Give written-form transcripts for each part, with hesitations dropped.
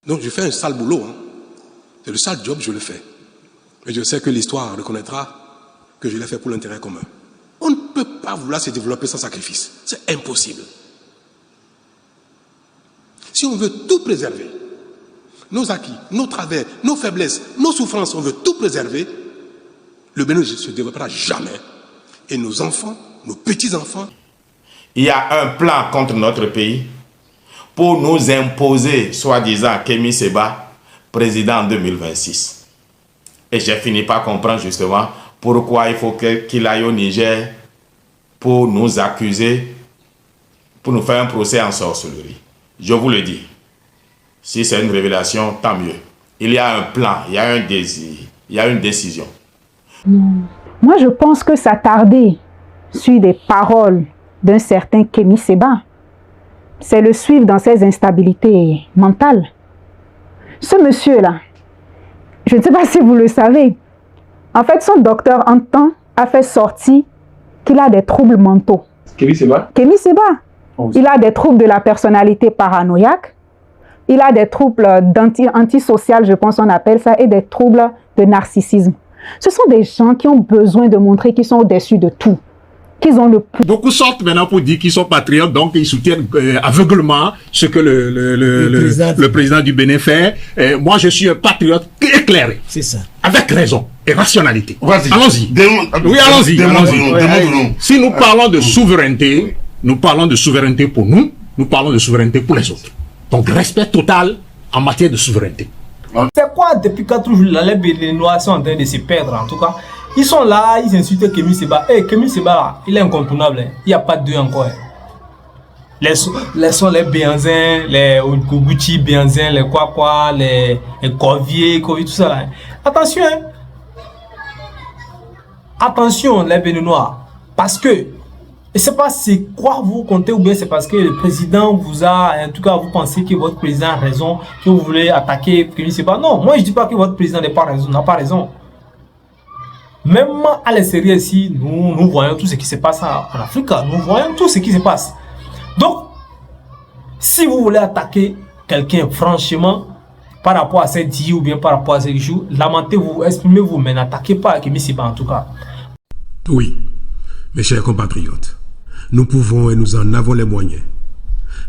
Donc je fais un sale boulot. Hein. C'est le sale job, je le fais. Mais je sais que l'histoire reconnaîtra que je l'ai fait pour l'intérêt commun. On ne peut pas vouloir se développer sans sacrifice. C'est impossible. Si on veut tout préserver, nos acquis, nos travers, nos faiblesses, nos souffrances, on veut tout préserver, le Bénin ne se développera jamais. Et nos enfants, nos petits-enfants... Il y a un plan contre notre pays pour nous imposer, soi-disant, Kémy Séba, président en 2026. Et j'ai fini par comprendre justement pourquoi il faut qu'il aille au Niger pour nous accuser, pour nous faire un procès en sorcellerie. Je vous le dis, si c'est une révélation, tant mieux. Il y a un plan, il y a un désir, il y a une décision. Moi, je pense que s'attarder sur des paroles d'un certain Kémy Séba, c'est le suivre dans ses instabilités mentales. Ce monsieur-là, je ne sais pas si vous le savez, en fait, son docteur en temps a fait sortir qu'il a des troubles mentaux. Kémy Séba? Kémy Séba. Il a des troubles de la personnalité paranoïaque, il a des troubles antisocial, je pense on appelle ça, et des troubles de narcissisme. Ce sont des gens qui ont besoin de montrer qu'ils sont au-dessus de tout. Qu'ils ont le pouvoir. Beaucoup sortent maintenant pour dire qu'ils sont patriotes, donc ils soutiennent aveuglement ce que le président du Bénin fait. Moi, je suis un patriote éclairé. C'est ça. Avec raison et rationalité. Allons-y. Oui, allons-y. Si nous parlons de souveraineté, nous parlons de souveraineté pour nous, nous parlons de souveraineté pour les autres. Donc, respect total en matière de souveraineté. C'est quoi depuis 4 jours, les Béninois sont en train de se perdre en tout cas. Ils sont là, ils insultent Kémy Séba. Kémy Séba, il est incontournable. Il n'y a pas de deux encore. Les Béanzins, les Koguchi, Béanzins, les Kwakwa, les Corvier, tout ça là. Attention, hein. Attention les Béninois. Parce que, je ne sais pas c'est quoi vous comptez ou bien c'est parce que le président vous a, en tout cas vous pensez que votre président a raison, que vous voulez attaquer Kémy Séba. Non, moi je ne dis pas que votre président n'a pas raison. Même à l'extérieur ici, nous voyons tout ce qui se passe en Afrique. Nous voyons tout ce qui se passe. Donc, si vous voulez attaquer quelqu'un, franchement, par rapport à ces dits ou bien par rapport à ces jours, lamentez-vous, exprimez-vous, mais n'attaquez pas Kémy Séba en tout cas. Oui, mes chers compatriotes, nous pouvons et nous en avons les moyens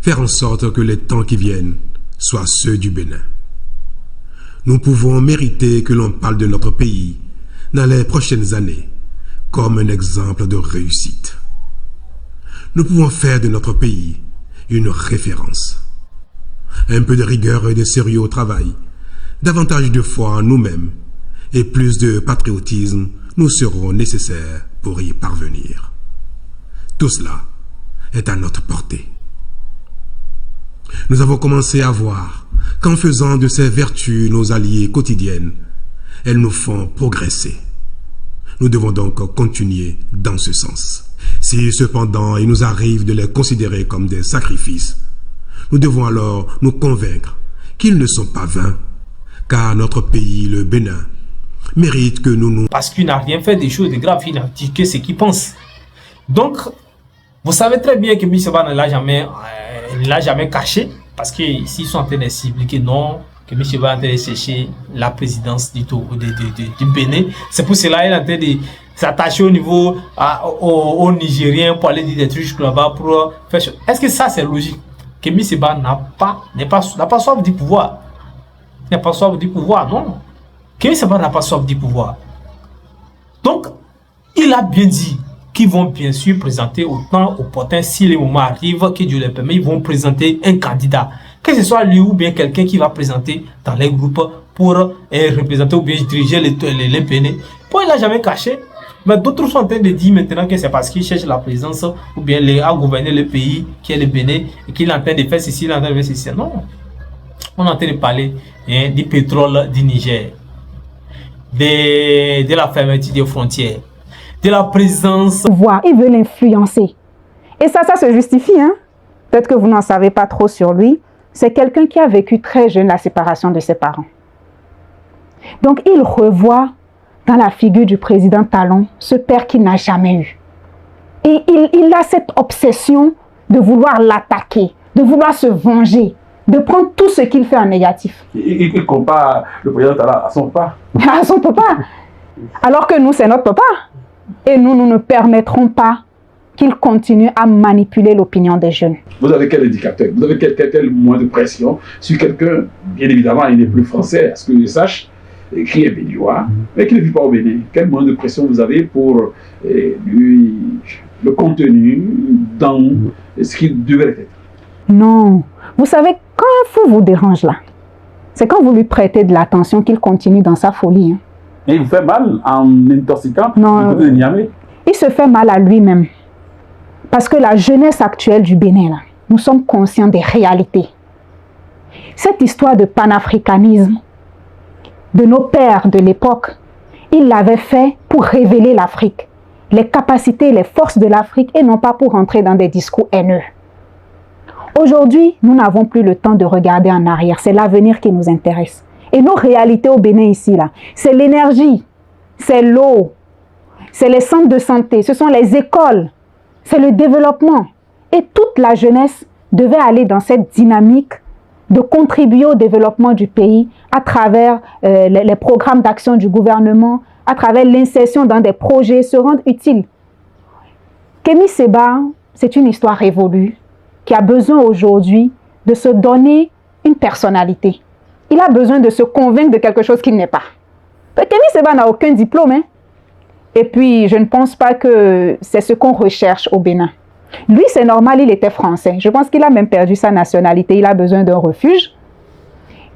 faire en sorte que les temps qui viennent soient ceux du Bénin. Nous pouvons mériter que l'on parle de notre pays dans les prochaines années comme un exemple de réussite. Nous pouvons faire de notre pays une référence. Un peu de rigueur et de sérieux au travail, davantage de foi en nous-mêmes et plus de patriotisme nous seront nécessaires pour y parvenir. Tout cela est à notre portée. Nous avons commencé à voir qu'en faisant de ces vertus nos alliés quotidiennes, elles nous font progresser. Nous devons donc continuer dans ce sens. Si cependant il nous arrive de les considérer comme des sacrifices, nous devons alors nous convaincre qu'ils ne sont pas vains, car notre pays, le Bénin, mérite que nous... Parce qu'il n'a rien fait des choses de graves, il n'a dit que ce qu'il pense. Donc, vous savez très bien que Kémy Séba ne l'a jamais caché, parce qu'ici ils sont en train de s'impliquer, non, Kémy Séba est en train de chercher la présidence du Bénin. C'est pour cela qu'il est en train de s'attacher au niveau aux Nigériens pour aller dire des trucs là-bas pour faire. Est-ce que ça c'est logique? Kémy Séba n'a pas soif du pouvoir. Il n'a pas soif du pouvoir, non. Kémy Séba n'a pas soif du pouvoir. Donc, il a bien dit qu'ils vont bien sûr présenter au temps opportun, si les moments arrivent, que Dieu les permet, ils vont présenter un candidat. Que ce soit lui ou bien quelqu'un qui va présenter dans les groupes pour représenter ou bien diriger les Bénin. Bon, il n'a jamais caché. Mais d'autres sont en train de dire maintenant que c'est parce qu'il cherche la présence ou bien à gouverner le pays qui est le Bénin et qu'il est en train de faire ceci, il est en train de faire ceci. Non. On est en train de parler du pétrole du Niger, de la fermeture des frontières, de la présence. Il veut l'influencer. Et ça se justifie. Hein? Peut-être que vous n'en savez pas trop sur lui. C'est quelqu'un qui a vécu très jeune la séparation de ses parents. Donc il revoit dans la figure du président Talon ce père qu'il n'a jamais eu. Et il a cette obsession de vouloir l'attaquer, de vouloir se venger de prendre tout ce qu'il fait en négatif. Il compare le président Tala à son papa. À son papa. Alors que nous, c'est notre papa. Et nous ne permettrons pas qu'il continue à manipuler l'opinion des jeunes. Vous avez quel indicateur? Vous avez quel moyen de pression sur quelqu'un? Bien évidemment, il n'est plus français, à ce que je sache, qui est béninois, mais qui ne vit pas au Bénin. Quel moyen de pression vous avez pour lui, le contenu dans ce qu'il devrait être? Non. Vous savez, quand un fou vous dérange là, c'est quand vous lui prêtez de l'attention qu'il continue dans sa folie. Hein. Et il vous fait mal en intoxiquant non, de Niamey? Il se fait mal à lui-même. Parce que la jeunesse actuelle du Bénin, là, nous sommes conscients des réalités. Cette histoire de panafricanisme, de nos pères de l'époque, ils l'avaient fait pour révéler l'Afrique, les capacités, les forces de l'Afrique, et non pas pour entrer dans des discours haineux. Aujourd'hui, nous n'avons plus le temps de regarder en arrière. C'est l'avenir qui nous intéresse. Et nos réalités au Bénin ici, là, c'est l'énergie, c'est l'eau, c'est les centres de santé, ce sont les écoles, c'est le développement. Et toute la jeunesse devait aller dans cette dynamique de contribuer au développement du pays à travers les programmes d'action du gouvernement, à travers l'insertion dans des projets, se rendre utile. Kémy Séba, c'est une histoire révolue qui a besoin aujourd'hui de se donner une personnalité. Il a besoin de se convaincre de quelque chose qu'il n'est pas. Kémy Séba n'a aucun diplôme. Hein? Et puis, je ne pense pas que c'est ce qu'on recherche au Bénin. Lui, c'est normal, il était français. Je pense qu'il a même perdu sa nationalité. Il a besoin d'un refuge.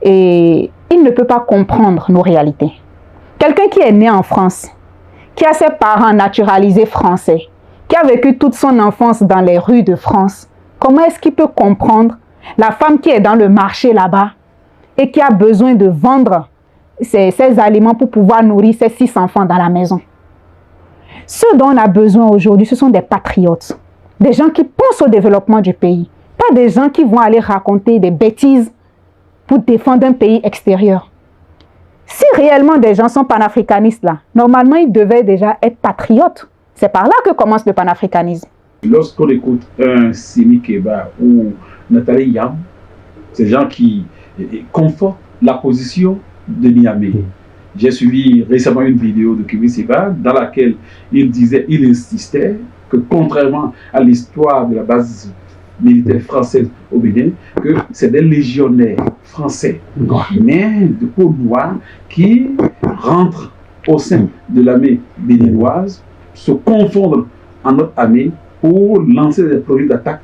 Et il ne peut pas comprendre nos réalités. Quelqu'un qui est né en France, qui a ses parents naturalisés français, qui a vécu toute son enfance dans les rues de France, comment est-ce qu'il peut comprendre la femme qui est dans le marché là-bas et qui a besoin de vendre ses aliments pour pouvoir nourrir ses 6 enfants dans la maison? Ce dont on a besoin aujourd'hui, ce sont des patriotes. Des gens qui pensent au développement du pays. Pas des gens qui vont aller raconter des bêtises pour défendre un pays extérieur. Si réellement des gens sont panafricanistes là, normalement ils devaient déjà être patriotes. C'est par là que commence le panafricanisme. Lorsqu'on écoute un Simi Keba ou Nathalie Yam, ces gens qui confortent la position de Niamey. J'ai suivi récemment une vidéo de Kémy Séba dans laquelle il insistait que contrairement à l'histoire de la base militaire française au Bénin, que c'est des légionnaires français, mais de peau noire, qui rentrent au sein de l'armée béninoise, se confondre en notre armée pour lancer des projets d'attaque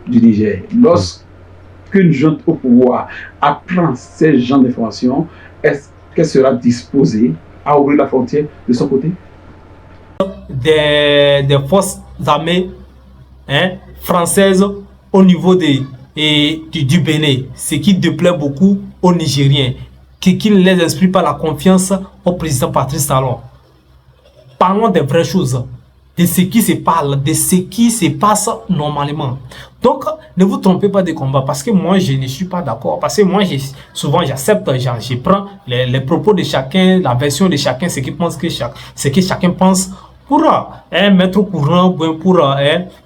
du Niger. Lorsqu'une junte au pouvoir apprend ces genres d'informations, est-ce qu'elle sera disposée à ouvrir la frontière de son côté? Des forces armées françaises au niveau du Bénin, ce qui déplaît beaucoup aux Nigériens, qui ne les inspire pas la confiance au président Patrice Talon. Parlons des vraies choses, de ce qui se parle, de ce qui se passe normalement. Donc, ne vous trompez pas des combats, parce que moi, je ne suis pas d'accord. Parce que moi, souvent, j'accepte, je prends les propos de chacun, la version de chacun, ce que chacun pense, pour mettre au courant, pour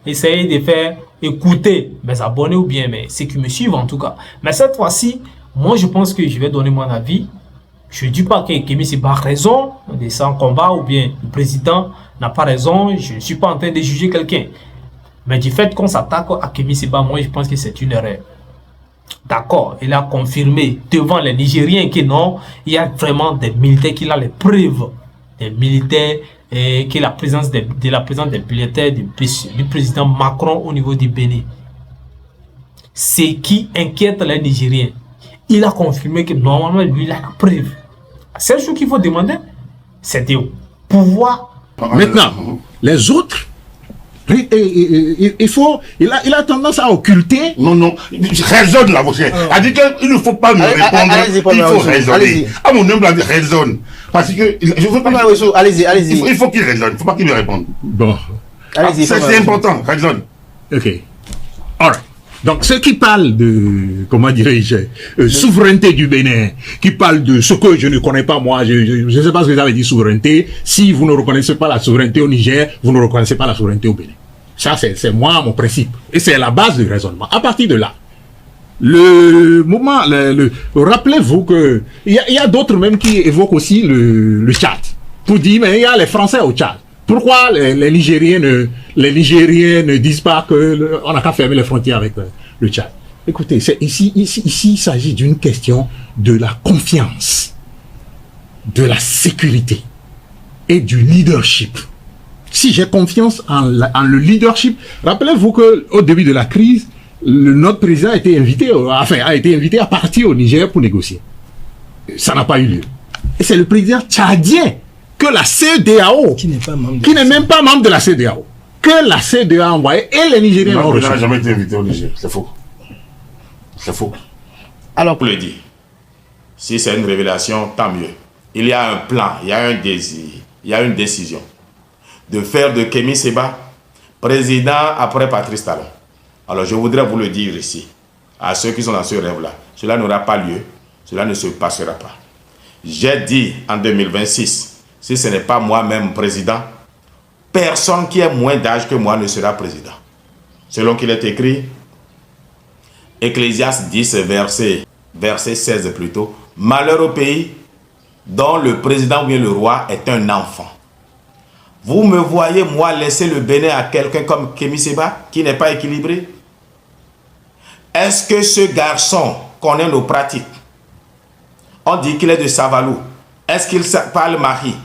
essayer de faire écouter mes abonnés ou bien ceux qui me suivent en tout cas. Mais cette fois-ci, moi, je pense que je vais donner mon avis. Je ne dis pas que Kémy Séba a raison de son combat ou bien le président n'a pas raison. Je ne suis pas en train de juger quelqu'un. Mais du fait qu'on s'attaque à Kémy Séba, moi je pense que c'est une erreur. D'accord, il a confirmé devant les Nigériens que non, il y a vraiment des militaires qui ont les preuves. Des militaires qui la présence des militaires du président Macron au niveau du Bénin. Ce qui inquiète les Nigériens. Il a confirmé que normalement lui il a la preuve. C'est ce qu'il faut demander, c'est de pouvoir. Maintenant, les autres, il a tendance à occulter. Non, raisonne là, monsieur. A dit qu'il ne faut pas me répondre, il faut raisonner. À mon humble avis, raisonne. Parce que, je veux pas. Allez-y. Il faut qu'il raisonne, il ne faut pas qu'il me réponde. Bon. Allez-y. C'est important, raisonne. Ok. Alright. Donc, ceux qui parlent de, comment dirais-je, souveraineté du Bénin, qui parlent de ce que je ne connais pas, moi, je ne sais pas ce que vous avez dit souveraineté. Si vous ne reconnaissez pas la souveraineté au Niger, vous ne reconnaissez pas la souveraineté au Bénin. Ça, c'est moi, mon principe. Et c'est la base du raisonnement. À partir de là, le moment, rappelez-vous que il y a d'autres même qui évoquent aussi le Tchad pour dire mais il y a les Français au Tchad. Pourquoi les Nigériens ne disent pas que on n'a qu'à fermer les frontières avec le Tchad? Écoutez, ici il s'agit d'une question de la confiance, de la sécurité et du leadership. Si j'ai confiance en le leadership, rappelez-vous que au début de la crise, notre président a été invité à partir au Niger pour négocier. Ça n'a pas eu lieu. Et c'est le président tchadien que la CEDEAO, qui n'est même pas membre de la CEDEAO, que la CEDEAO a envoyé et les Nigériens l'ont reçu. Il n'a jamais été invité au Niger, c'est faux. C'est faux. Alors, pour le dire, si c'est une révélation, tant mieux. Il y a un plan, il y a un désir, il y a une décision de faire de Kémy Séba président après Patrice Talon. Alors, je voudrais vous le dire ici, à ceux qui sont dans ce rêve-là, cela n'aura pas lieu, cela ne se passera pas. J'ai dit en 2026, si ce n'est pas moi-même président, personne qui ait moins d'âge que moi ne sera président. Selon qu'il est écrit, Ecclésiaste 10, verset 16 plutôt, malheur au pays dont le président ou bien le roi est un enfant. Vous me voyez, moi, laisser le Bénin à quelqu'un comme Kémy Séba, qui n'est pas équilibré? Est-ce que ce garçon connaît nos pratiques? On dit qu'il est de Savalou. Est-ce qu'il parle Mahi?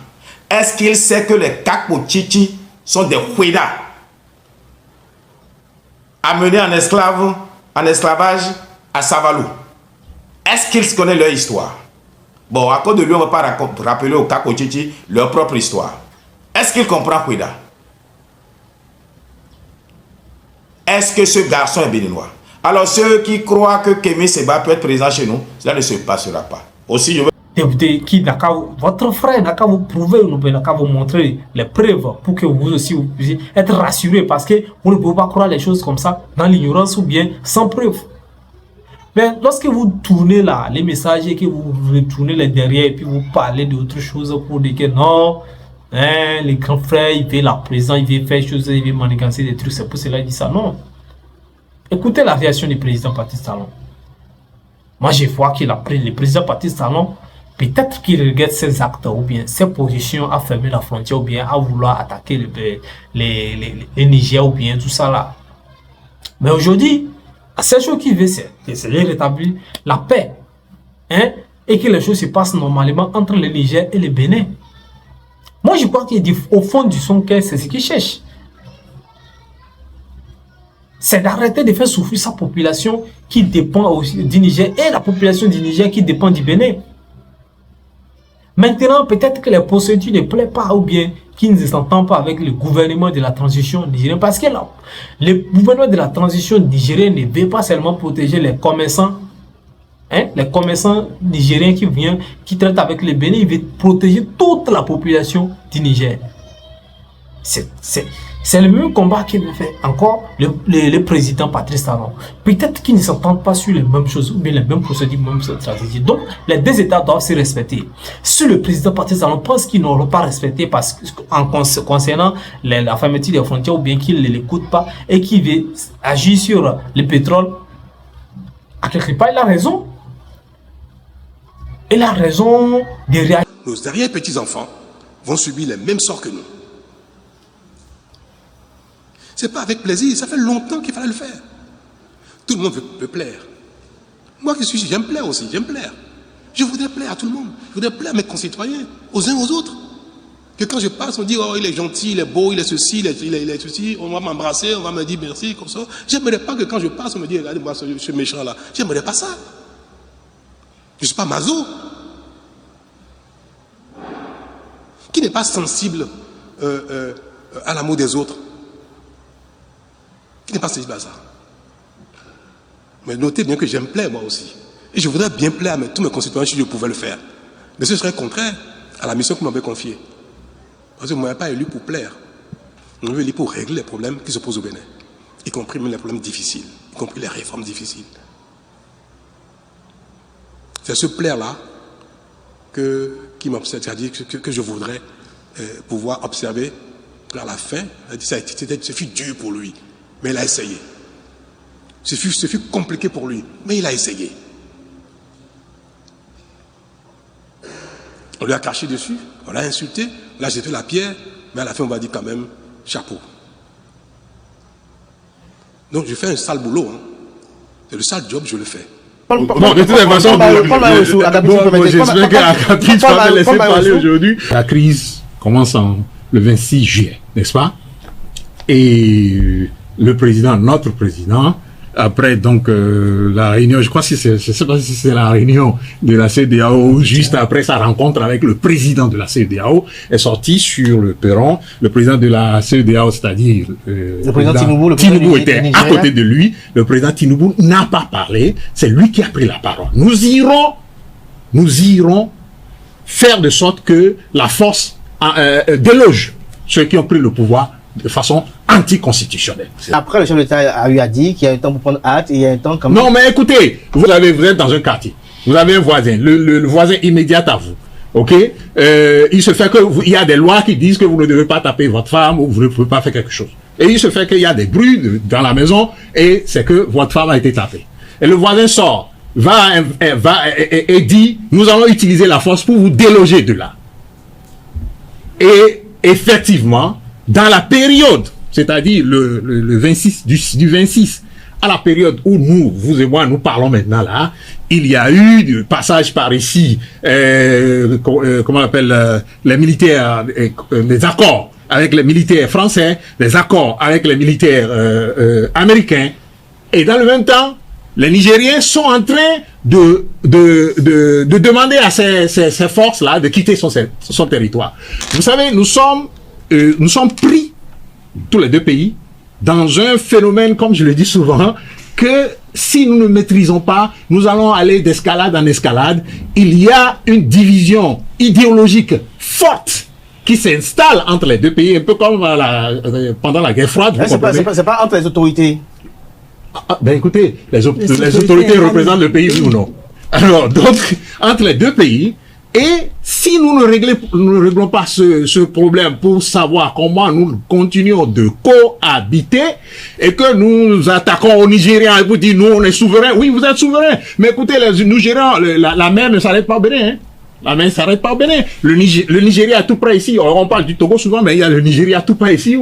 Est-ce qu'il sait que les Kakpo-Chichi sont des Houédas amenés en esclavage à Savalou? Est-ce qu'il connaît leur histoire? Bon, à cause de lui, on ne va pas rappeler aux Kakpo-Chichi leur propre histoire. Est-ce qu'il comprend Houéda? Est-ce que ce garçon est béninois? Alors ceux qui croient que Kémy Séba peut être présent chez nous, cela ne se passera pas. Aussi, je veux... Député, votre frère n'a qu'à vous prouver, n'a qu'à vous montrer les preuves pour que vous aussi vous puissiez être rassurés, parce que vous ne pouvez pas croire les choses comme ça dans l'ignorance ou bien sans preuve. Mais lorsque vous tournez là, les messages et que vous retournez les derrière et puis vous parlez d'autres choses pour dire que non, hein, les grands frères, ils veulent la présence, ils veulent faire des choses, ils veulent manigancer des trucs, c'est pour cela qu'ils disent ça. Non. Écoutez la réaction du président Patrice Talon. Moi, je vois qu'il a pris le président Patrice Talon. Peut-être qu'il regrette ses actes ou bien ses positions à fermer la frontière ou bien à vouloir attaquer les Niger ou bien tout ça là. Mais aujourd'hui, la seule chose qu'il veut, c'est de rétablir la paix. Hein, et que les choses se passent normalement entre le Niger et le Bénin. Moi, je crois qu'au fond du son cœur, c'est ce qu'il cherche. C'est d'arrêter de faire souffrir sa population qui dépend aussi du Niger et la population du Niger qui dépend du Bénin. Maintenant, peut-être que les procédures ne plaisent pas ou bien qu'ils ne s'entendent pas avec le gouvernement de la transition nigérienne. Parce que là, le gouvernement de la transition nigérienne ne veut pas seulement protéger les commerçants, hein, les commerçants nigériens qui traitent avec le Bénin, il veut protéger toute la population du Niger. C'est le même combat qu'il veut faire encore le président Patrice Talon. Peut-être qu'ils ne s'entendent pas sur les mêmes choses ou bien les mêmes procédures, les mêmes stratégies. Donc, les deux États doivent se respecter. Si le président Patrice Talon pense qu'ils n'auront pas respecté parce concernant la fermeture des frontières ou bien qu'il ne l'écoute pas et qu'il veut agir sur le pétrole, à quelque part, il a raison. Il a raison de réagir. Nos arrière-petits-enfants vont subir les mêmes sorts que nous. C'est pas avec plaisir, ça fait longtemps qu'il fallait le faire. Tout le monde veut plaire. Moi qui suis, j'aime plaire aussi, j'aime plaire. Je voudrais plaire à tout le monde. Je voudrais plaire à mes concitoyens, aux uns aux autres. Que quand je passe, on dit, oh, il est gentil, il est beau, il est ceci, il est ceci, on va m'embrasser, on va me dire merci, comme ça. J'aimerais pas que quand je passe, on me dise, regardez-moi ce méchant-là. J'aimerais pas ça. Je ne suis pas maso. Qui n'est pas sensible à l'amour des autres? Qui n'est pas sensible à ça? Mais notez bien que j'aime plaire moi aussi. Et je voudrais bien plaire à tous mes concitoyens si je pouvais le faire. Mais ce serait contraire à la mission que vous m'avez confiée. Parce que vous ne m'avez pas élu pour plaire. Vous m'avez élu pour régler les problèmes qui se posent au Bénin. Y compris même les problèmes difficiles. Y compris les réformes difficiles. C'est ce plaire-là qui m'observe, c'est-à-dire que je voudrais pouvoir observer à la fin. C'est fut dur pour lui. Mais il a essayé. Ce fut compliqué pour lui, mais il a essayé. On lui a craché dessus, on l'a insulté, on l'a jeté la pierre, mais à la fin on va dire quand même chapeau. Donc je fais un sale boulot, hein. C'est le sale job, je le fais. Bon, de toute façon, j'espère qu'Akapris va me laisser parler aujourd'hui. La crise commence le 26 juillet, n'est-ce pas? Et le président, notre président, après donc la réunion, je crois que je sais pas si c'est la réunion de la CEDEAO, juste après sa rencontre avec le président de la CEDEAO, est sorti sur le perron. Le président de la CEDEAO, c'est-à-dire le président Tinubu était à côté de lui. Le président Tinubu n'a pas parlé. C'est lui qui a pris la parole. Nous irons faire de sorte que la force déloge ceux qui ont pris le pouvoir de façon anticonstitutionnelle. Après, le chef de l'État a dit qu'il y a un temps pour prendre hâte et il y a un temps quand même... Non, mais écoutez, vous êtes dans un quartier, vous avez un voisin, le voisin immédiat à vous, ok? Il se fait il y a des lois qui disent que vous ne devez pas taper votre femme ou vous ne pouvez pas faire quelque chose. Et il se fait qu'il y a des bruits dans la maison et c'est que votre femme a été tapée. Et le voisin sort, et dit, nous allons utiliser la force pour vous déloger de là. Et effectivement, dans la période, c'est-à-dire le 26, du 26 à la période où vous et moi, nous parlons maintenant là, il y a eu du passage par ici, comment on appelle, les militaires, les accords avec les militaires français, les accords avec les militaires américains, et dans le même temps, les Nigériens sont en train de demander à ces forces-là de quitter son territoire. Vous savez, nous sommes pris, tous les deux pays, dans un phénomène, comme je le dis souvent, que si nous ne maîtrisons pas, nous allons aller d'escalade en escalade. Il y a une division idéologique forte qui s'installe entre les deux pays, un peu comme pendant la guerre froide. C'est pas entre les autorités. Ben écoutez, les autorités représentent le pays, oui ou non? Alors, donc, entre les deux pays, et si nous ne réglons pas ce problème pour savoir comment nous continuons de cohabiter et que nous attaquons aux Nigériens et vous dites nous on est souverains, oui vous êtes souverains, mais écoutez les Nigériens, la mer ne s'arrête pas au Bénin, hein. La mer ne s'arrête pas au Bénin. Le Nigeria est tout près ici, on parle du Togo souvent, mais il y a le Nigeria tout près ici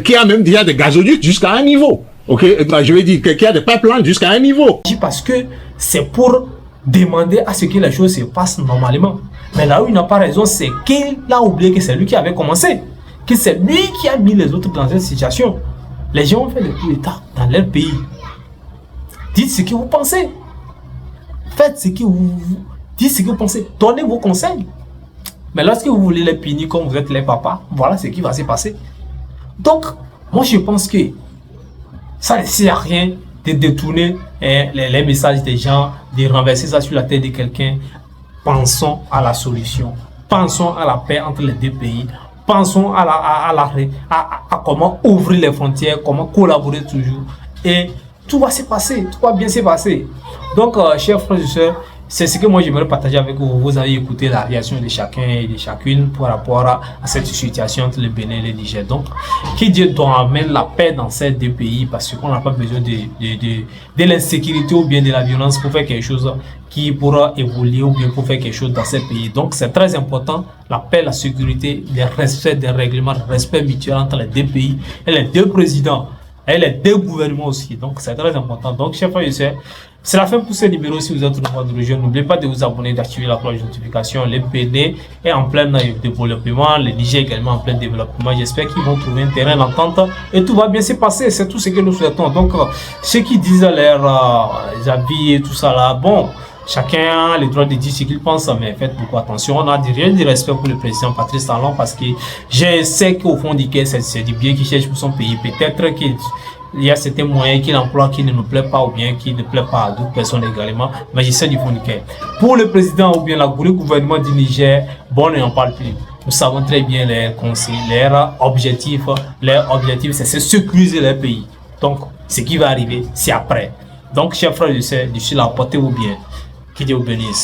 qui a même déjà des gazoducs jusqu'à un niveau. Ok, je vais dire qu'il y a des pipelines jusqu'à un niveau. Parce que c'est pour demander à ce que les choses se passent normalement. Mais là où il n'a pas raison, c'est qu'il a oublié que c'est lui qui avait commencé. Que c'est lui qui a mis les autres dans cette situation. Les gens ont fait des coups d'État dans leur pays. Dites ce que vous pensez. Faites ce que vous... Dites ce que vous pensez. Donnez vos conseils. Mais lorsque vous voulez les punir comme vous êtes les papas, voilà ce qui va se passer. Donc, moi je pense que ça ne sert à rien de détourner les messages des gens, de renverser ça sur la tête de quelqu'un. Pensons à la solution. Pensons à la paix entre les deux pays. Pensons à comment ouvrir les frontières, comment collaborer toujours. Et tout va se passer, tout va bien se passer. Donc, chers frères et sœurs, c'est ce que moi j'aimerais partager avec vous. Vous avez écouté la réaction de chacun et de chacune par rapport à cette situation entre le Bénin et le Niger. Donc, que Dieu doit amener la paix dans ces deux pays parce qu'on n'a pas besoin de l'insécurité ou bien de la violence pour faire quelque chose qui pourra évoluer ou bien pour faire quelque chose dans ces pays. Donc, c'est très important, la paix, la sécurité, le respect des règlements, le respect mutuel entre les deux pays et les deux présidents et les deux gouvernements aussi. Donc, c'est très important. Donc, chers frères et sœurs, c'est la fin pour ce numéro. Si vous êtes nouveau de région, n'oubliez pas de vous abonner, d'activer la cloche de notification. Le Bénin est en plein développement, le Niger également en plein développement. J'espère qu'ils vont trouver un terrain d'entente et tout va bien se passer. C'est tout ce que nous souhaitons. Donc, ceux qui disent leurs avis et tout ça là, bon, chacun a le droit de dire ce qu'il pense, mais faites beaucoup attention. On a du réel respect pour le président Patrice Talon parce que je sais qu'au fond du cœur, c'est du bien qu'il cherche pour son pays. Peut-être qu'il y a certains moyens qu'il emploie qui ne nous plaît pas ou bien qui ne plaît pas à d'autres personnes également, mais je sais du fond du cœur. Pour le président ou bien le gouvernement du Niger, bon, on n'en parle plus. Nous savons très bien leurs conseils, leurs objectifs. Leur objectif, c'est de sécuriser leur pays. Donc, ce qui va arriver, c'est après. Donc, chers frères et sœurs, d'ici là, portez-vous bien. Que Dieu vous bénisse.